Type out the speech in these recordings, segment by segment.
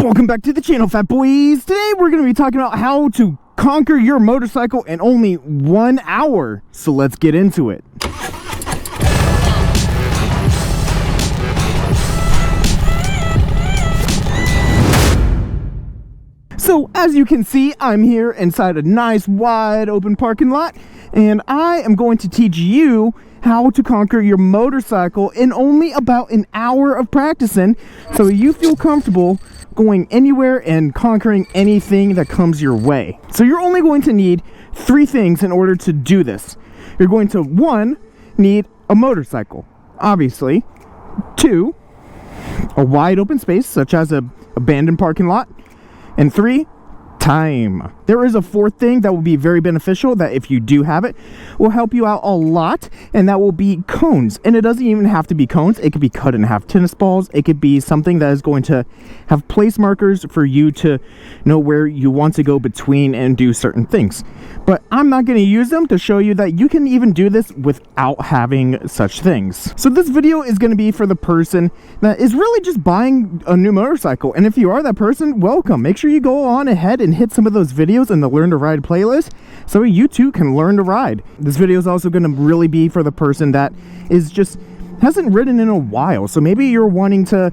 Welcome back to the channel, Fat Boys. Today we're going to be talking about how to conquer your motorcycle in only 1 hour. So let's get into it. So as you can see, I'm here inside a nice wide open parking lot, and I am going to teach you how to conquer your motorcycle in only about an hour of practicing, so you feel comfortable going anywhere and conquering anything that comes your way. So you're only going to need 3 things in order to do this. You're going to, 1, need a motorcycle, obviously. 2, a wide open space, such as a abandoned parking lot. And 3, time. There is a 4th thing that will be very beneficial, that if you do have it, will help you out a lot, and that will be cones. And it doesn't even have to be cones. It could be cut in half tennis balls. It could be something that is going to have place markers for you to know where you want to go between and do certain things. But I'm not going to use them to show you that you can even do this without having such things. So this video is going to be for the person that is really just buying a new motorcycle. And if you are that person, welcome. Make sure you go on ahead and hit some of those videos in the Learn to Ride playlist so you too can learn to ride. This video is also going to really be for the person that is just hasn't ridden in a while. So maybe you're wanting to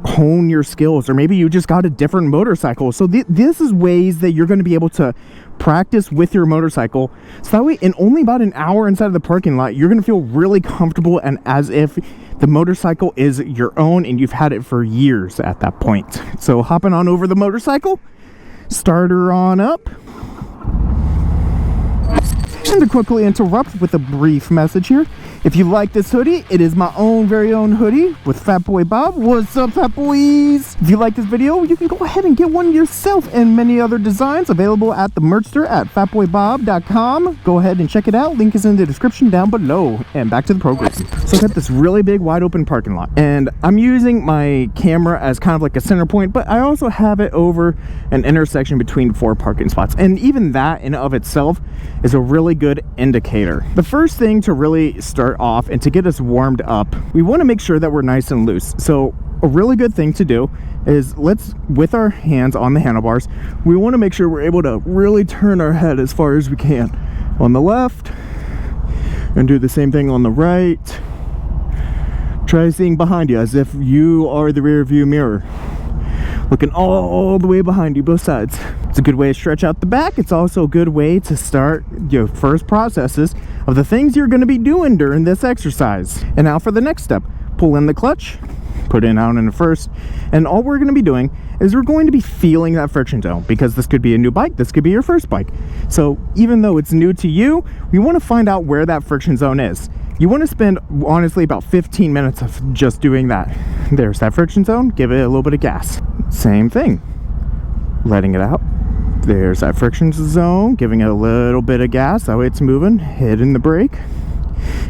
hone your skills, or maybe you just got a different motorcycle. So this is ways that you're going to be able to practice with your motorcycle, so that way in only about an hour inside of the parking lot, you're going to feel really comfortable and as if the motorcycle is your own and you've had it for years at that point. So hopping on over the motorcycle, start her on up. And to quickly interrupt with a brief message here. If you like this hoodie, it is my own very own hoodie with Fat Boy Bob. What's up, Fat Boys? If you like this video, you can go ahead and get one yourself, and many other designs available at the merch store at fatboybob.com. Go ahead and check it out. Link is in the description down below. And back to the program. So I got this really big wide open parking lot, and I'm using my camera as kind of like a center point, but I also have it over an intersection between 4 parking spots. And even that in of itself is a really good indicator. The first thing to really start off and to get us warmed up, we want to make sure that we're nice and loose. So a really good thing to do is, with our hands on the handlebars, we want to make sure we're able to really turn our head as far as we can on the left, and do the same thing on the right. Try seeing behind you as if you are the rear view mirror, looking all the way behind you, both sides. It's a good way to stretch out the back. It's also a good way to start your first processes of the things you're going to be doing during this exercise. And now for the next step, pull in the clutch, put it out in the first, and all we're going to be doing is we're going to be feeling that friction zone, because this could be a new bike, this could be your first bike. So even though it's new to you, we want to find out where that friction zone is. You want to spend, honestly, about 15 minutes of just doing that. There's that friction zone, give it a little bit of gas. Same thing, letting it out. There's that friction zone, giving it a little bit of gas, that way it's moving, hitting the brake.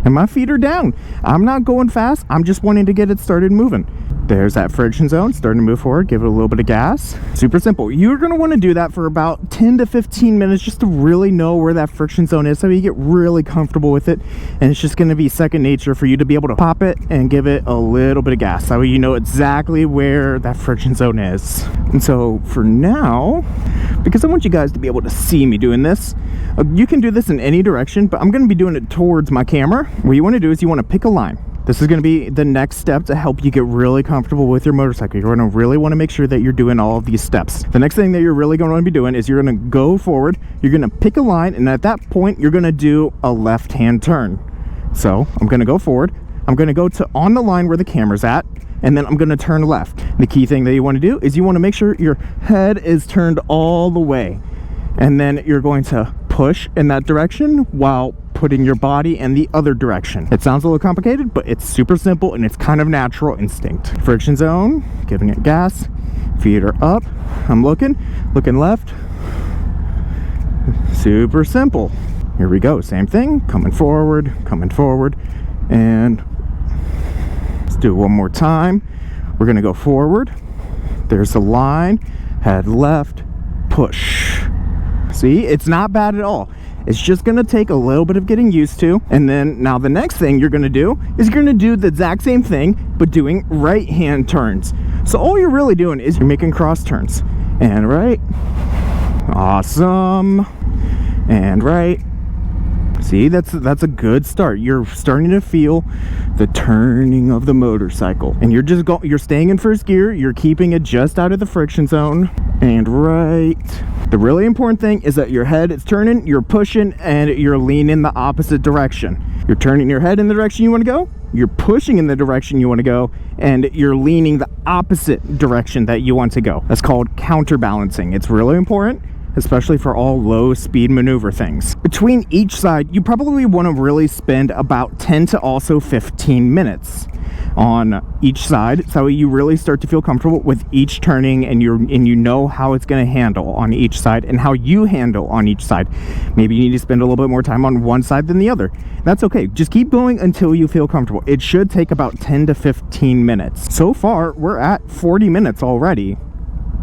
And my feet are down. I'm not going fast, I'm just wanting to get it started moving. There's that friction zone, starting to move forward, give it a little bit of gas. Super simple. You're going to want to do that for about 10 to 15 minutes just to really know where that friction zone is, so you get really comfortable with it, and it's just going to be second nature for you to be able to pop it and give it a little bit of gas. That way you know exactly where that friction zone is. And so for now, because I want you guys to be able to see me doing this, you can do this in any direction, but I'm going to be doing it towards my camera. What you want to do is you want to pick a line. This is going to be the next step to help you get really comfortable with your motorcycle. You're going to really want to make sure that you're doing all of these steps. The next thing that you're really going to be doing is you're going to go forward, you're going to pick a line, and at that point you're going to do a left-hand turn. So I'm going to go forward, I'm going to go to on the line where the camera's at, and then I'm going to turn left. The key thing that you want to do is you want to make sure your head is turned all the way, and then you're going to push in that direction while putting your body in the other direction. It sounds a little complicated, but it's super simple and it's kind of natural instinct. Friction zone, giving it gas, feet are up, I'm looking left. Super simple. Here we go, same thing, coming forward, and let's do it one more time. We're gonna go forward, there's the line, head left, push. See, it's not bad at all. It's just going to take a little bit of getting used to. And then now the next thing you're going to do is you're going to do the exact same thing, but doing right hand turns. So all you're really doing is you're making cross turns. And right. Awesome. And right. See, that's a good start. You're starting to feel the turning of the motorcycle. And you're staying in first gear. You're keeping it just out of the friction zone. And right. The really important thing is that your head is turning, you're pushing, and you're leaning the opposite direction. You're turning your head in the direction you want to go, you're pushing in the direction you want to go, and you're leaning the opposite direction that you want to go. That's called counterbalancing. It's really important, especially for all low speed maneuver things. Between each side, you probably want to really spend about 10 to also 15 minutes on each side, so you really start to feel comfortable with each turning, and you know how it's going to handle on each side and how you handle on each side. Maybe you need to spend a little bit more time on one side than the other. That's okay. Just keep going until you feel comfortable. It should take about 10 to 15 minutes. So far, we're at 40 minutes already.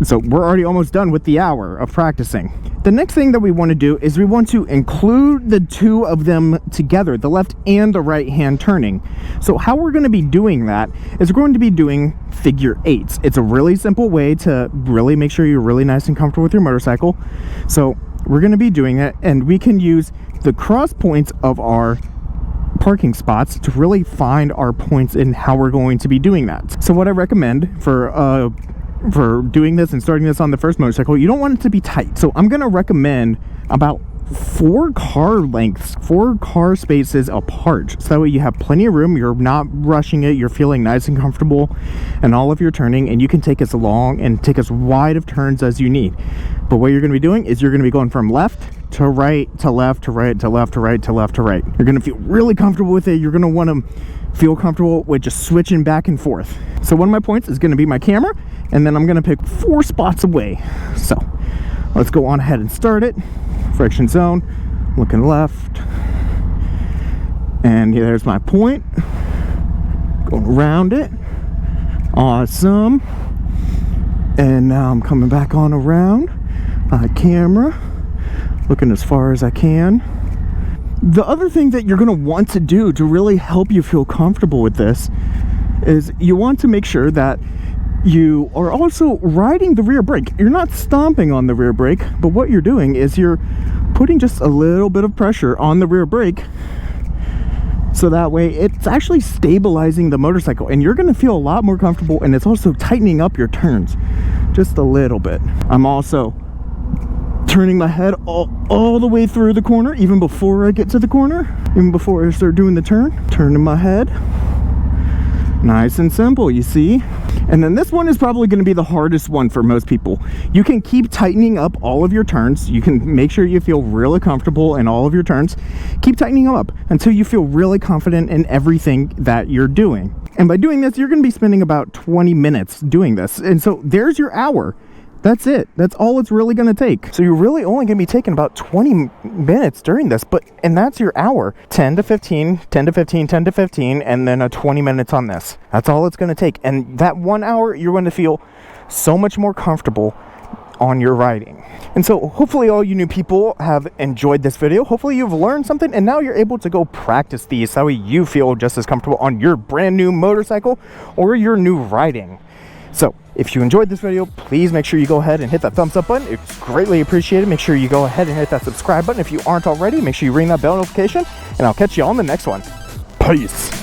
So we're already almost done with the hour of practicing. The next thing that we want to do is we want to include the two of them together, the left and the right hand turning. So how we're going to be doing that is we're going to be doing figure eights. It's a really simple way to really make sure you're really nice and comfortable with your motorcycle. So we're going to be doing it, and we can use the cross points of our parking spots to really find our points in how we're going to be doing that. So what I recommend for doing this and starting this on the first motorcycle, you don't want it to be tight. So I'm going to recommend about 4 car spaces apart, so that way you have plenty of room, you're not rushing it, you're feeling nice and comfortable and all of your turning, and you can take as long and take as wide of turns as you need. But what you're going to be doing is you're going to be going from left to right to left to right to left to right to left to right. You're going to feel really comfortable with it. You're going to want to feel comfortable with just switching back and forth. So one of my points is going to be my camera, and then I'm going to pick 4 spots away. So let's go on ahead and start it. Friction zone, looking left, and there's my point. Going around it. Awesome. And now I'm coming back on around my camera, looking as far as I can. The other thing that you're going to want to do to really help you feel comfortable with this is you want to make sure that you are also riding the rear brake. You're not stomping on the rear brake, but what you're doing is you're putting just a little bit of pressure on the rear brake, so that way it's actually stabilizing the motorcycle, and you're going to feel a lot more comfortable, and it's also tightening up your turns just a little bit. I'm also turning my head all the way through the corner, even before I get to the corner, even before I start doing the turn, turning my head. Nice and simple, you see? And then this one is probably going to be the hardest one for most people. You can keep tightening up all of your turns. You can make sure you feel really comfortable in all of your turns. Keep tightening them up until you feel really confident in everything that you're doing. And by doing this, you're going to be spending about 20 minutes doing this. And so there's your hour. That's it. That's all it's really going to take. So you're really only going to be taking about 20 minutes during this, and that's your hour. 10 to 15, 10 to 15, 10 to 15, and then 20 minutes on this. That's all it's going to take. And that 1 hour, you're going to feel so much more comfortable on your riding. And so hopefully all you new people have enjoyed this video. Hopefully you've learned something, and now you're able to go practice these so you feel just as comfortable on your brand new motorcycle or your new riding. So if you enjoyed this video, please make sure you go ahead and hit that thumbs up button. It's greatly appreciated. Make sure you go ahead and hit that subscribe button. If you aren't already, make sure you ring that bell notification, and I'll catch you on the next one. Peace.